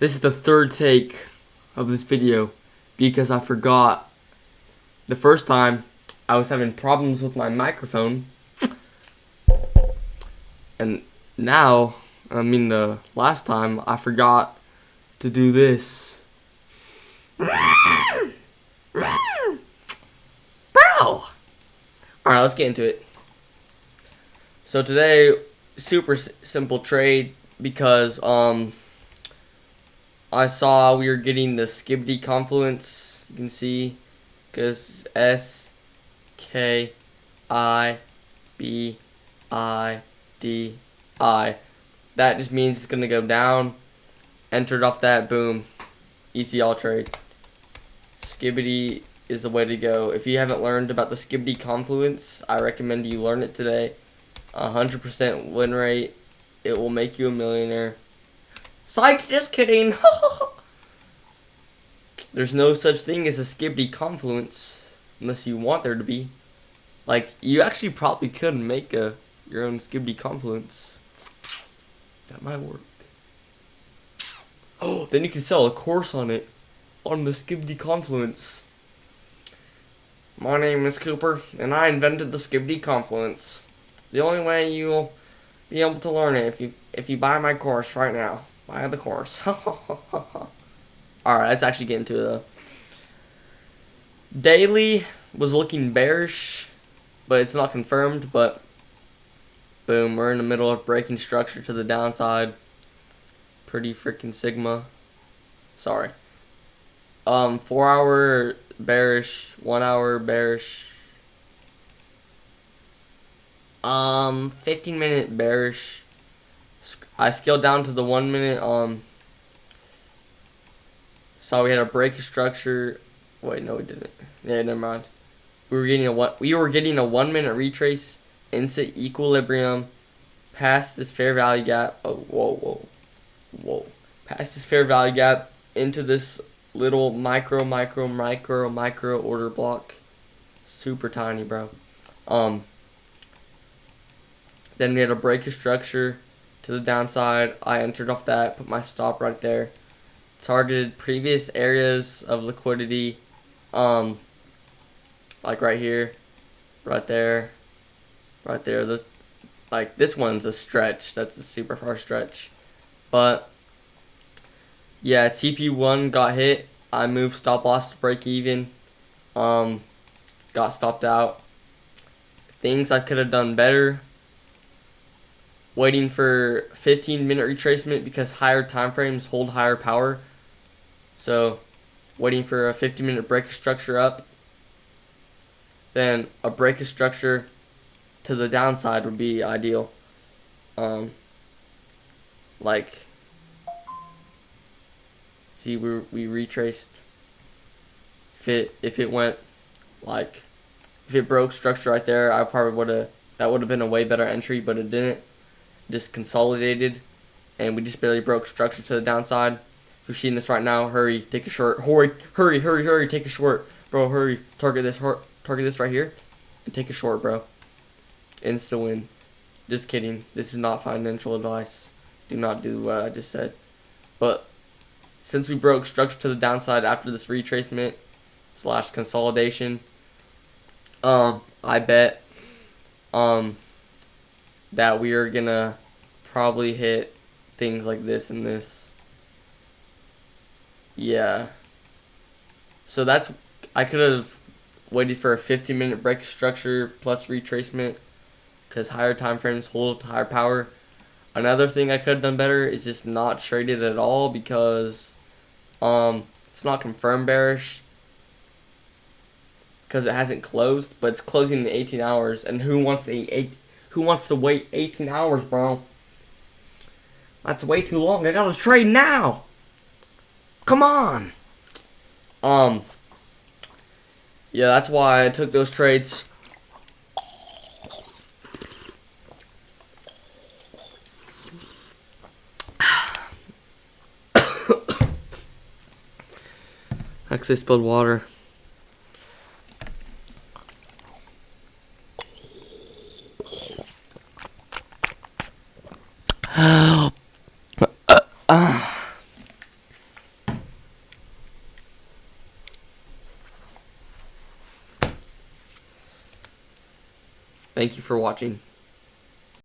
This is the third take of this video because I forgot the first time I was having problems with my microphone, and now, the last time I forgot to do this. Bro! Alright, let's get into it. So today, super simple trade because I saw we were getting the Skibidi confluence. You can see, because SKIBIDI. That just means it's gonna go down. Entered off that, boom, ECL trade. Skibidi is the way to go. If you haven't learned about the Skibidi confluence, I recommend you learn it today. 100% win rate. It will make you a millionaire. Psych, just kidding. There's no such thing as a Skibidi confluence unless you want there to be. Like, you actually probably could make your own Skibidi confluence. That might work. Oh, then you can sell a course on it, on the Skibidi confluence. My name is Cooper, and I invented the Skibidi confluence. The only way you'll be able to learn it if you buy my course right now. Buy the course. Alright, let's actually get into it. Daily was looking bearish, but it's not confirmed, but boom, we're in the middle of breaking structure to the downside. Pretty freaking Sigma. Sorry. 4 hour bearish, 1 hour bearish. 15-minute bearish. I scaled down to the 1 minute. Saw we had a break of structure. Wait, no, we didn't. Yeah, never mind. We were getting a 1 minute retrace into equilibrium, past this fair value gap. Oh, whoa. Past this fair value gap into this little micro order block. Super tiny, bro. Then we had a break of structure to the downside. I entered off that, put my stop right there. Targeted previous areas of liquidity, like right here, right there. Like this one's a stretch. That's a super far stretch. But yeah, TP1 got hit. I moved stop loss to break even. Got stopped out. Things I could have done better. Waiting for 15-minute retracement because higher time frames hold higher power. So, waiting for a 15-minute break of structure up. Then a break of structure to the downside would be ideal. Like, see, we retraced. If it went, like, if it broke structure right there, I probably that would have been a way better entry, but it didn't. Just consolidated, and we just barely broke structure to the downside. If you're seeing this right now, hurry, take a short. Hurry, take a short, bro. Hurry, target this right here, and take a short, bro. Insta win. Just kidding. This is not financial advice. Do not do what I just said. But since we broke structure to the downside after this retracement / consolidation, I bet that we are gonna probably hit things like this and this. Yeah. So I could have waited for a 15-minute break structure plus retracement because higher time frames hold higher power. Another thing I could have done better is just not traded at all because it's not confirmed bearish because it hasn't closed, but it's closing in 18 hours, and who wants to wait 18 hours, bro? That's way too long. I gotta trade now. Come on. Yeah, that's why I took those trades. Actually, I spilled water. Thank you for watching.